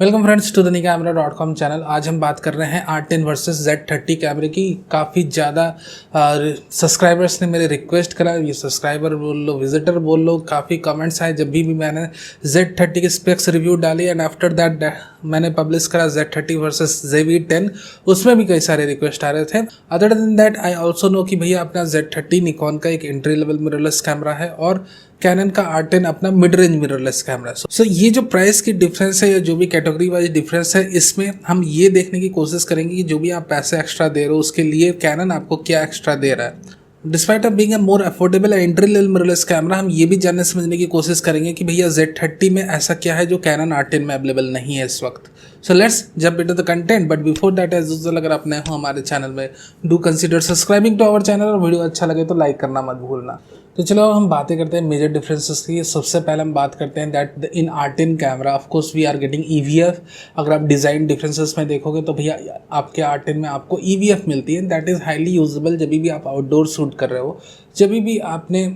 Welcome friends to the Nikamera.com channel. आज हम बात कर रहे हैं R10 वर्सेस Z30 कैमरे की। काफ़ी ज़्यादा सब्सक्राइबर्स ने मेरे रिक्वेस्ट करा, ये सब्सक्राइबर बोल लो, विजिटर बोल लो, काफ़ी कमेंट्स आए जब भी मैंने Z30 के स्पेक्स रिव्यू डाली एंड आफ्टर दैट मैंने पब्लिश करा Z30 वर्सेस ZV-10, उसमें भी कई सारे रिक्वेस्ट आ रहे थे। Other than that I also know कि भैया अपना Z30 निकॉन का एक एंट्री लेवल मिररलेस कैमरा है और कैनन का R10 अपना मिड रेंज मिररलेस कैमरा। सो ये जो प्राइस की डिफरेंस है या जो भी कैटेगरी वाइज डिफरेंस है, इसमें हम ये देखने की कोशिश करेंगे कि जो भी आप पैसे एक्स्ट्रा दे रहे हो उसके लिए कैनन आपको क्या एक्स्ट्रा दे रहा है। Despite of being a more affordable entry level mirrorless camera, हम ये भी जानने समझने की कोशिश करेंगे कि भैया Z30 में ऐसा क्या है जो कैनन R10 में अवेलेबल नहीं है इस वक्त। So let's jump into the content, but before that as usual अगर आप नए हो हमारे चैनल में, do consider subscribing to our channel और वीडियो अच्छा लगे तो लाइक करना मत भूलना। तो चलो हम बातें करते हैं मेजर डिफरेंसेस की। सबसे पहले हम बात करते हैं that in R10 camera of course we are getting EVF। अगर आप डिज़ाइन डिफरेंसेस में देखोगे तो भैया आपके R10 में आपको EVF मिलती है, दैट इज़ हाईली यूजेबल जब भी आप आउटडोर शूट कर रहे हो, जब भी आपने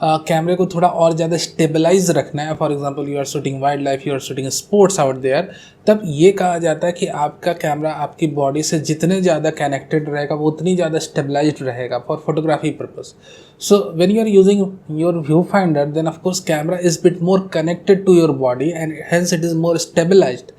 कैमरे को थोड़ा और ज़्यादा स्टेबलाइज रखना है। For example you are shooting wildlife, you are shooting sports out there, तब ये कहा जाता है कि आपका कैमरा आपकी बॉडी से जितने ज़्यादा कनेक्टेड रहेगा वो उतनी ज़्यादा स्टेबलाइज्ड रहेगा for photography purpose. So when you are using your viewfinder then of course camera is bit more connected to your body and hence it is more stabilised.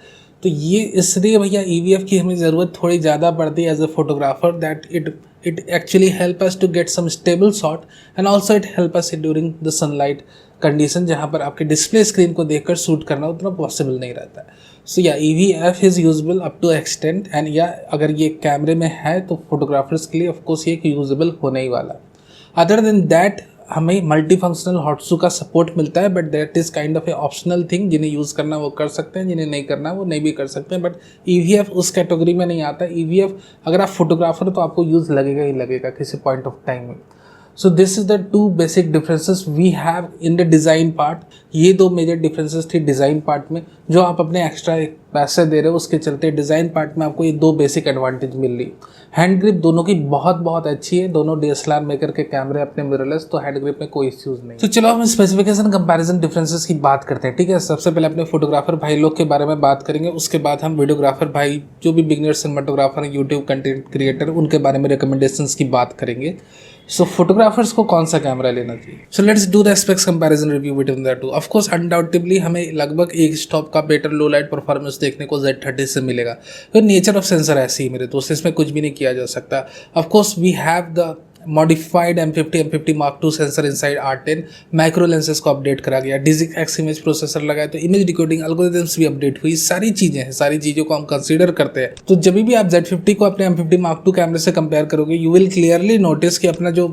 तो ये इसलिए भैया EVF की हमें ज़रूरत थोड़ी ज़्यादा पड़ती है as a photographer, that it actually help us to get some stable shot and also it help us during the sunlight condition जहाँ पर आपके डिस्प्ले स्क्रीन को देखकर शूट करना उतना पॉसिबल नहीं रहता है। So yeah EVF is usable up to extent and yeah अगर ये कैमरे में है तो फोटोग्राफर्स के लिए ऑफकोर्स ये यूजेबल होने ही वाला। अदर देन दैट हमें मल्टी फंक्शनल हॉटसू का सपोर्ट मिलता है, but that is kind of A optional thing. जिन्हें यूज़ करना वो कर सकते हैं, जिन्हें नहीं करना वो नहीं भी कर सकते हैं, बट EVF उस कैटेगरी में नहीं आता। EVF अगर आप फोटोग्राफर तो आपको यूज़ लगेगा ही लगेगा किसी पॉइंट ऑफ टाइम में। So this is the two basic differences we have in the design part. ये दो मेजर डिफरेंसेस थी डिज़ाइन पार्ट में, जो आप अपने एक्स्ट्रा पैसे दे रहे हो उसके चलते डिज़ाइन पार्ट में आपको ये दो बेसिक एडवांटेज मिल रही। हैंड ग्रिप दोनों की बहुत अच्छी है, दोनों DSLR मेकर के कैमरे अपने मिररलेस, तो हैंड ग्रिप में कोई इश्यूज नहीं। तो चलो हम स्पेसिफिकेशन कंपैरिजन डिफरेंसेस की बात करते हैं, ठीक है। सबसे पहले अपने फोटोग्राफर भाई लोग के बारे में बात करेंगे, उसके बाद हम वीडियोग्राफर भाई जो भी beginner cinematographer YouTube content creator उनके बारे में रिकमेंडेशंस की बात करेंगे। सो फोटोग्राफर्स को कौन सा कैमरा लेना चाहिए। So let's do the specs comparison review between the two. Of course undoubtedly हमें लगभग एक स्टॉप का बेटर लो लाइट परफॉर्मेंस देखने को Z30 से मिलेगा। तो नेचर ऑफ सेंसर ऐसी ही मेरे दोस्त, इसमें कुछ भी नहीं किया जा सकता। Of course we have the modified M50 Mark II sensor inside R10, micro lenses को अपडेट करा गया, DZX इमेज प्रोसेसर लगाया तो इमेज डिकोडिंग एल्गोरिथम्स भी अपडेट हुई। सारी चीज़ें हैं, सारी चीज़ों को हम कंसीडर करते हैं। तो जब भी आप Z50 को अपने M50 Mark II कैमरे से कंपेयर करोगे, यू विल क्लियरली नोटिस कि अपना जो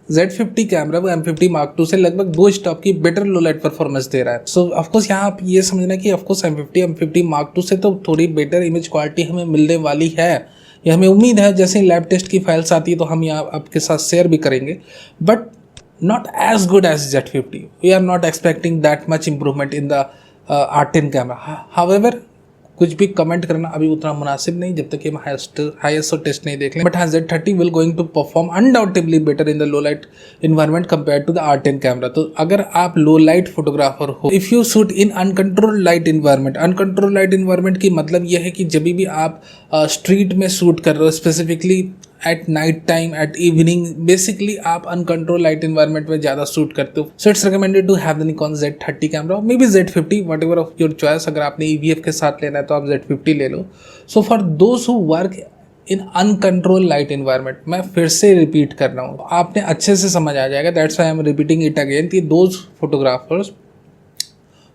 Z50 कैमरा वो M50 Mark II से लगभग 2 स्टॉप की बेटर लो लाइट परफॉर्मेंस दे रहा है। सो ऑफकोर्स यहाँ आप ये समझना कि ऑफकोर्स M50 Mark II से तो थोड़ी बेटर इमेज क्वालिटी हमें मिलने वाली है, ये हमें उम्मीद है। जैसे ही लैब टेस्ट की फाइल्स आती है तो हम यहाँ आपके साथ शेयर भी करेंगे, but not as good as Z50। We are not expecting that much improvement in the R10 camera. However कुछ भी कमेंट करना अभी उतना मुनासिब नहीं जब तक कि हम हाईएसओ टेस्ट नहीं देख लें, बट हाँ Z30 will going to perform undoubtedly better in the low light environment compare to the R10 camera. तो अगर आप लो लाइट फोटोग्राफर हो, if you shoot in uncontrol light environment, uncontrol light environment की मतलब यह है कि जब भी आप स्ट्रीट में शूट कर रहे हो, specifically at night time, at evening, basically आप अनकंट्रोल लाइट इन्वायरमेंट में ज़्यादा शूट करते हो। So it's recommended to have the Nikon Z30 camera, maybe Z50, whatever of your choice. अगर आपने EVF के साथ लेना है तो आप Z50 ले लो। So for those who work in uncontrol light environment, मैं फिर से रिपीट कर रहा हूँ, आपने अच्छे से समझ आ जाएगा, that's why I am repeating it again, कि those photographers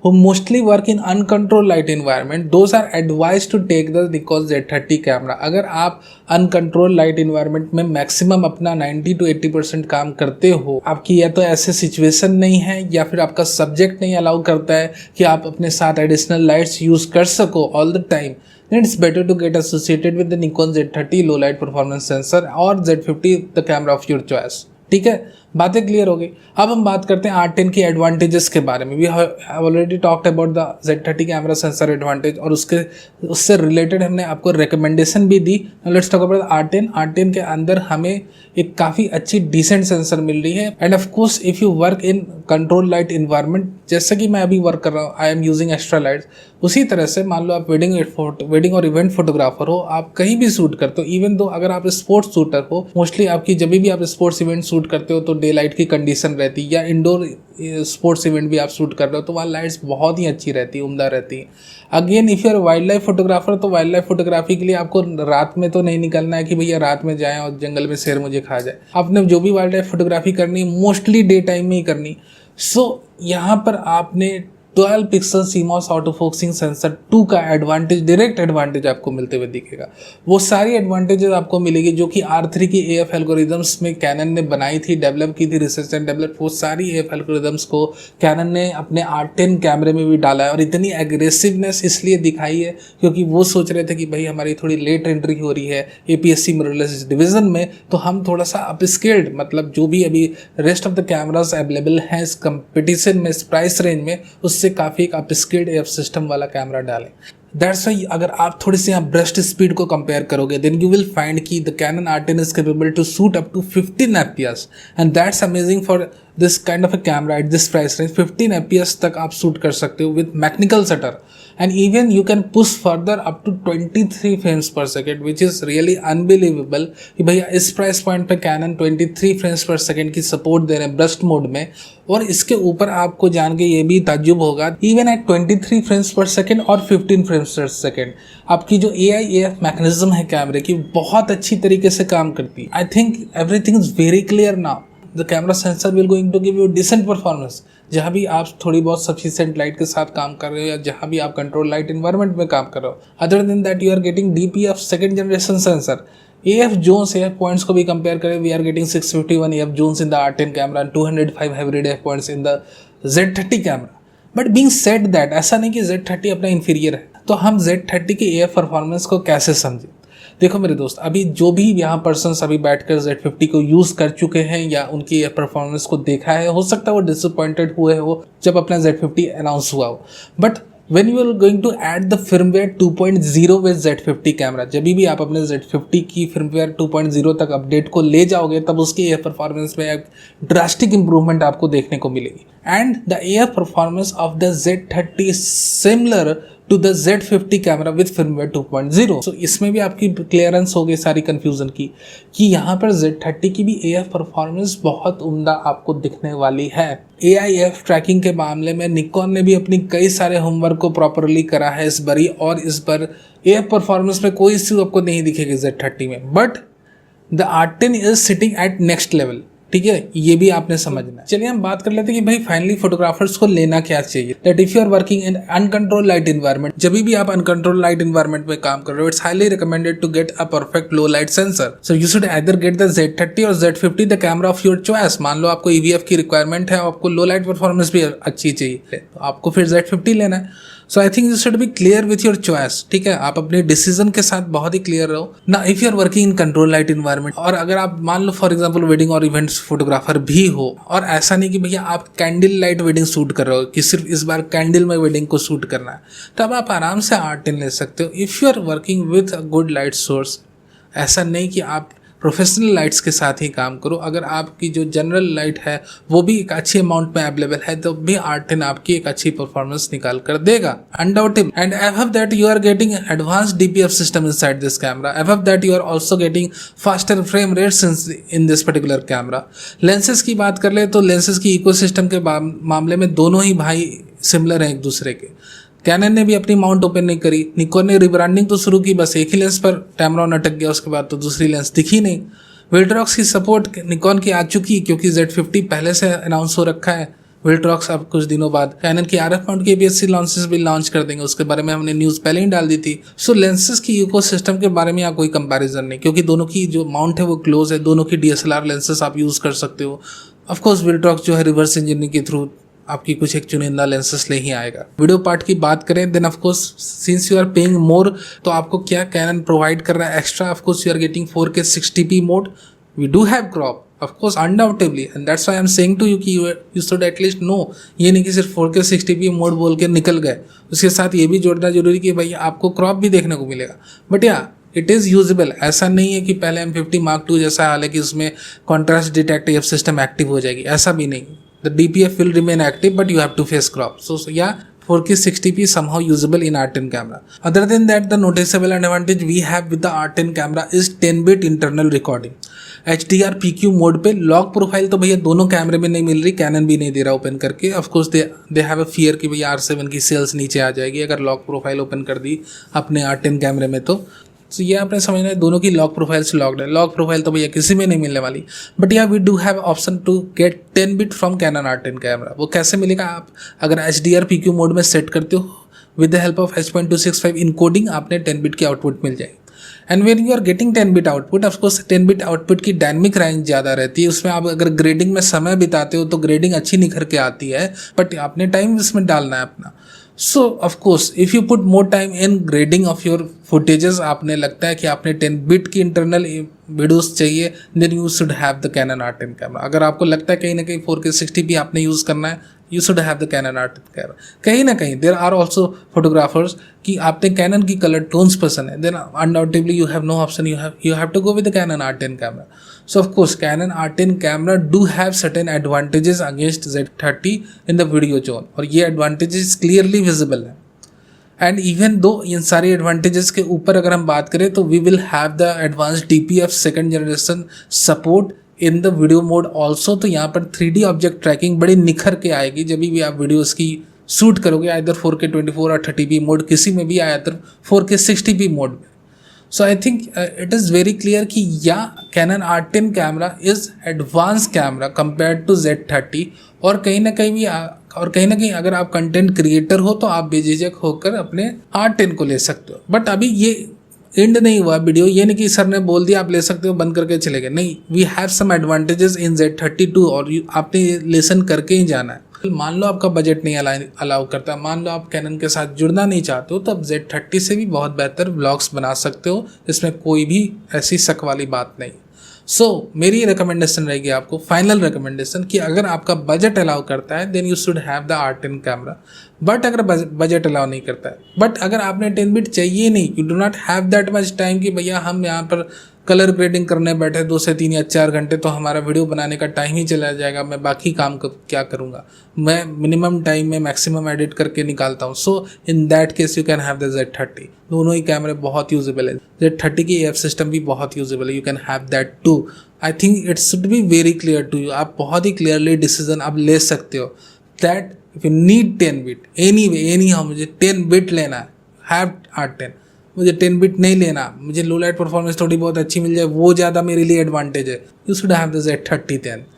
who mostly work in uncontrolled light environment, those are advised to take the Nikon Z30 camera. अगर आप uncontrolled light environment में मैक्सिमम अपना 90 to 80% काम करते हो, आपकी या तो ऐसे सिचुएशन नहीं है या फिर आपका सब्जेक्ट नहीं अलाउ करता है कि आप अपने साथ एडिशनल लाइट्स यूज़ कर सको all the time, then it's better to get associated with the Nikon Z30 low light performance sensor or Z50 the camera of your choice, ठीक है। बातें क्लियर हो गई। अब हम बात करते हैं R10 की एडवांटेजेस के बारे में। We have already talked about the Z30 camera sensor advantage और उससे रिलेटेड हमने आपको रिकमेंडेशन भी दी। Let's talk about R10। R10 के अंदर हमें एक काफ़ी अच्छी डिसेंट सेंसर मिल रही है। End of course if you work in control light environment, जैसे कि मैं अभी वर्क कर रहा हूँ, I am using extra lights, उसी तरह से मान लो आप वेडिंग और इवेंट फोटोग्राफर हो, आप कहीं भी शूट करते हो, इवन दो अगर आप स्पोर्ट्स शूटर हो, मोस्टली आपकी जब भी आप स्पोर्ट्स इवेंट शूट करते हो तो डे लाइट की कंडीशन रहती है, या इंडोर स्पोर्ट्स इवेंट भी आप शूट कर रहे हो तो वहाँ लाइट्स बहुत ही अच्छी रहती है, उम्दा रहती है। Again if you are wildlife photographer, तो वाइल्ड लाइफ फोटोग्राफी के लिए आपको रात में तो नहीं निकलना है कि भैया रात में जाएं और जंगल में शेर मुझे खा जाए। आपने जो भी वाइल्ड लाइफ फोटोग्राफी करनी मोस्टली डे टाइम में ही करनी। सो यहाँ पर आपने 12 pixel CMOS auto focusing sensor 2 का एडवांटेज, डायरेक्ट एडवांटेज आपको मिलते हुए दिखेगा। वो सारी एडवांटेजेस आपको मिलेगी जो कि R3 की AF एल्गोरिदम्स में कैनन ने बनाई थी, डेवलप की थी, रिसर्च एंड डेवलप। वो सारी AF एल्गोरिदम्स को कैनन ने अपने R10 कैमरे में भी डाला है और इतनी एग्रेसिवनेस इसलिए दिखाई है क्योंकि वो सोच रहे थे कि भाई हमारी थोड़ी लेट एंट्री हो रही है APS-C मिररलेस डिवीजन में, तो हम थोड़ा सा अपस्केल्ड, मतलब जो भी अभी rest of the cameras available हैं इस कंपटीशन में, इस प्राइस रेंज में, उससे काफ़ी एक अपस्केल्ड AF सिस्टम वाला कैमरा डालें। दैट्स वाई अगर आप थोड़ी सी यहाँ ब्रस्ट स्पीड को कंपेयर करोगे देन यू विल फाइंड कि the Canon R10 is capable to shoot up to 15 FPS and that's amazing for this kind of a camera at this price range. 15 FPS तक आप shoot कर सकते हो with mechanical shutter and even you can push further up to 23 frames पर second, which is really unbelievable कि भैया इस price point पे कैनन 23 फ्रेम्स पर सेकेंड की सपोर्ट दे रहे हैं ब्रस्ट मोड में। और इसके ऊपर आपको जान के ये भी ताज्जुब होगा, इवन एट 23 फ्रेम्स पर सेकेंड और 15 फ्रेम्स पर सेकेंड आपकी जो AI/AF मैकेनिज्म है कैमरे की बहुत अच्छी तरीके से काम करती है। I think everything is very clear now. The camera sensor will going to give you decent performance जहाँ भी आप थोड़ी बहुत सफिशिएंट लाइट के साथ काम कर रहे हो या जहाँ भी आप कंट्रोल लाइट इन्वायरमेंट में काम कर रहे हो। Other than that you are getting DPF second generation sensor. AF zones AF points को भी कंपेयर करें, we are getting 651 AF zones in the R10 camera and 205 hybrid AF points in the Z30 camera. But being said that, ऐसा नहीं कि Z30 अपना inferior है, तो हम Z30 के AF परफॉर्मेंस को कैसे समझें। देखो मेरे दोस्त, अभी जो भी यहाँ पर्सन्स अभी बैठकर Z50 को यूज़ कर चुके हैं या उनकी परफॉर्मेंस को देखा है, हो सकता है वो डिसअपॉइंटेड हुए हो जब अपना Z50 अनाउंस हुआ हो। But when you are going to add the firmware 2.0 with Z50 camera, जब भी आप अपने Z50 की firmware 2.0 तक अपडेट को ले जाओगे तब उसकी AF परफॉर्मेंस में एक ड्रास्टिक इंप्रूवमेंट आपको देखने को मिलेगी। And the AF performance of the Z30 similar to the Z50 camera with firmware 2.0। So इसमें भी आपकी क्लियरेंस हो गई सारी कंफ्यूजन की कि यहाँ पर Z30 की भी AF परफॉर्मेंस बहुत उम्दा आपको दिखने वाली है। AI/AF ट्रैकिंग के मामले में निकॉन ने भी अपनी कई सारे होमवर्क को प्रॉपरली करा है इस बारी, और इस बार AF परफॉर्मेंस में कोई इश्यू आपको नहीं दिखेगी Z30 में। But the R10 is sitting at next level, ठीक है, ये भी आपने समझना है। चलिए हम बात कर लेते हैं कि भाई फाइनली फोटोग्राफर्स को लेना क्या चाहिए। That if you are working in uncontrol light environment, जब भी आप अनकंट्रोल लाइट इन्वायरमेंट में काम कर रहे हो, it's highly recommended to get a perfect low light sensor. So you should either get the Z30 और Z50 the camera of your choice. मान लो आपको EVF की रिक्वायरमेंट है और आपको लो लाइट परफॉर्मेंस भी अच्छी चाहिए, तो आपको फिर Z50 लेना है। So I think you should be clear with your choice, ठीक है, आप अपने डिसीजन के साथ बहुत ही क्लियर रहो ना। If you are working in control light environment, और अगर आप मान लो फॉर एग्जांपल वेडिंग और इवेंट्स फोटोग्राफर भी हो, और ऐसा नहीं कि भैया आप कैंडल लाइट वेडिंग शूट कर रहे हो कि सिर्फ इस बार कैंडल में वेडिंग को शूट करना है, तब आप आराम से R10 ले सकते हो। If you are working with a good light source, ऐसा नहीं कि आप प्रोफेशनल लाइट्स के साथ ही काम करो, अगर आपकी जो जनरल लाइट है वो भी एक अच्छी अमाउंट में अवेलेबल है तो भी R10 आपकी एक अच्छी परफॉर्मेंस निकाल कर देगा, undoubtable. And above that you are getting advanced DPF system inside this camera. Above that you are also getting faster frame rates in this particular camera. Lenses की बात कर ले तो लेंसेज की इकोसिस्टम के मामले में दोनों ही भाई सिमिलर हैं एक दूसरे के। कैनन ने भी अपनी माउंट ओपन नहीं करी, निकॉन ने रिब्रांडिंग तो शुरू की, बस एक ही लेंस पर टैमरॉन अटक गया, उसके बाद तो दूसरी लेंस दिखी नहीं। विल्ट्रॉक्स की सपोर्ट निकॉन की आ चुकी क्योंकि Z50 पहले से अनाउंस हो रखा है। विल्ट्रॉक्स अब कुछ दिनों बाद कैनन की RF माउंट की APS-C लॉन्चेस भी लॉन्च कर देंगे, उसके बारे में हमने न्यूज़ पहले ही डाल दी थी। सो लेंसेज की इकोसिस्टम के बारे में यहाँ कोई कंपैरिजन नहीं, क्योंकि दोनों की जो माउंट है वो क्लोज है, दोनों की DSLR लेंसेज आप यूज़ कर सकते हो। ऑफकोर्स विल्ट्रॉक्स जो है रिवर्स इंजीनियरिंग के थ्रू आपकी कुछ एक चुनिंदा लेंसेस ले ही आएगा। वीडियो पार्ट की बात करें then of course since you are paying more, तो आपको क्या कैनन प्रोवाइड कर रहा है extra. Of course you are getting 4K 60p mode, we do have crop, of course undoubtedly, and that's why I am saying to you कि you should at least know. ये नहीं कि सिर्फ 4K 60p मोड बोल के निकल गए, उसके साथ ये भी जोड़ना जरूरी कि भाई आपको क्रॉप भी देखने को मिलेगा। बट या इट इज़ यूजेबल। ऐसा नहीं है कि पहले M50 Mark II जैसा, हालांकि उसमें कॉन्ट्रास्ट डिटेक्टिव सिस्टम एक्टिव हो जाएगी, ऐसा भी नहीं। The DPF will remain active but you have to face crop. So yeah, 4K 60p somehow usable in R10 camera. Other than that, the noticeable advantage we have with the R10 camera is 10-bit internal recording. HDR PQ mode पे lock profile तो भैया दोनों कैमरे में नहीं मिल रही, cannon भी नहीं दे रहा ओपन करके। Of course they have a fear कि भैया R7 की सेल्स नीचे आ जाएगी अगर लॉक प्रोफाइल ओपन कर दी अपने R10 कैमरे में। तो ये आपने समझना है, दोनों की लॉक प्रोफाइल से लॉक्ड है। लॉक प्रोफाइल तो भैया किसी में नहीं मिलने वाली। But yeah we do have option to get 10-bit from Canon R10 camera. वो कैसे मिलेगा? आप अगर HDR PQ मोड में सेट करते हो with the help of H.265 encoding, आपने 10-bit की आउटपुट मिल जाएगी। And when you are getting 10-bit output, of course 10-bit output की डायनेमिक रेंज ज़्यादा रहती है। उसमें आप अगर ग्रेडिंग में समय बिताते हो तो ग्रेडिंग अच्छी निखर के आती है, बट आपने टाइम इसमें डालना है अपना। So of course if you put more time in grading of your footages, आपने लगता है कि आपने 10-bit की इंटरनल वीडियोस चाहिए, then you should have the Canon R10 camera. अगर आपको लगता है कहीं ना कहीं 4K 60p आपने यूज़ करना है, you should have the Canon R10 camera. कहीं ना कहीं देर आर ऑल्सो फोटोग्राफर्स कि आपने कैनन की कलर टोन्स पसंद है, then undoubtedly you have no option, you have to go with the Canon R10 camera. So of course Canon R10 camera do have certain advantages against Z30 in the video zone, और ये advantages clearly visible है। And even though इन सारे advantages के ऊपर अगर हम बात करें तो we will have the advance DPF second generation support in the video mode also. तो यहाँ पर 3D ऑब्जेक्ट ट्रैकिंग बड़ी निखर के आएगी जब भी आप वीडियोस की शूट करोगे, आइदर 4K 24 और 30p मोड किसी में भी, आया 4K 60p मोड में। So I think it is very clear कि या Canon R10 camera is advance camera compare to Z30। और कहीं ना कहीं अगर आप कंटेंट क्रिएटर हो तो आप बेझिझक होकर अपने R10 को ले सकते हो। बट अभी ये एंड नहीं हुआ वीडियो, ये नहीं कि सर ने बोल दिया आप ले सकते हो बंद करके चले गए, नहीं। We have some advantages in Z32 और आपने लेसन करके ही जाना है। मान लो आपका बजट नहीं अलाउ करता, मान लो आप कैनन के साथ जुड़ना नहीं चाहते हो, तो आप Z30 से भी बहुत बेहतर व्लॉग्स बना सकते हो, इसमें कोई भी ऐसी शक वाली बात नहीं। सो मेरी रिकमेंडेशन रहेगी आपको, फाइनल रिकमेंडेशन, कि अगर आपका बजट अलाउ करता है then you should have the R10 camera. But अगर बजट अलाउ नहीं करता है, बट अगर आपने 10-bit चाहिए नहीं, you do not have that much time कि भैया हम यहाँ पर कलर ग्रेडिंग करने बैठे 2 से 3 या 4 घंटे, तो हमारा वीडियो बनाने का टाइम ही चला जाएगा, मैं बाकी काम क्या करूँगा, मैं मिनिमम टाइम में मैक्सिमम एडिट करके निकालता हूँ। So in that case you can have the Z30। दोनों ही कैमरे बहुत यूजेबल है। Z30 की AF सिस्टम भी बहुत यूजेबल है, you can have that too. I think it should be very clear to you, आप बहुत ही क्लियरली डिसीजन आप ले सकते हो that if you need 10-bit anyhow, मुझे 10-bit लेना है, हैव R10। मुझे 10-bit नहीं लेना, मुझे लो लाइट परफॉर्मेंस थोड़ी बहुत अच्छी मिल जाए, वो ज़्यादा मेरे लिए एडवांटेज है, you should have the Z30 10।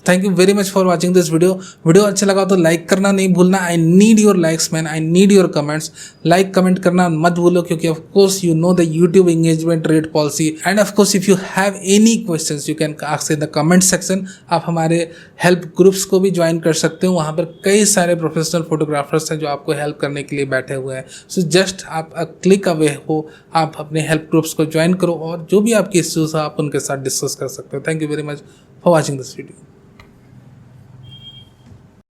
Thank you very much for watching this video अच्छा लगा तो लाइक करना नहीं भूलना। I need your likes man, I need your comments. Like comment करना मत भूलो, क्योंकि of course you know the YouTube engagement rate policy. End of course if you have any questions you can ask in the comment section. आप हमारे help groups को भी join कर सकते हो, वहाँ पर कई सारे प्रोफेशनल फोटोग्राफर्स हैं जो आपको हेल्प करने के लिए बैठे हुए हैं। सो जस्ट आप क्लिक अवे हो, आप अपने हेल्प ग्रुप्स को ज्वाइन करो और जो भी आपकी इश्यूज है आप उनके साथ डिस्कस कर सकते हो। Thank you very much for watching this video.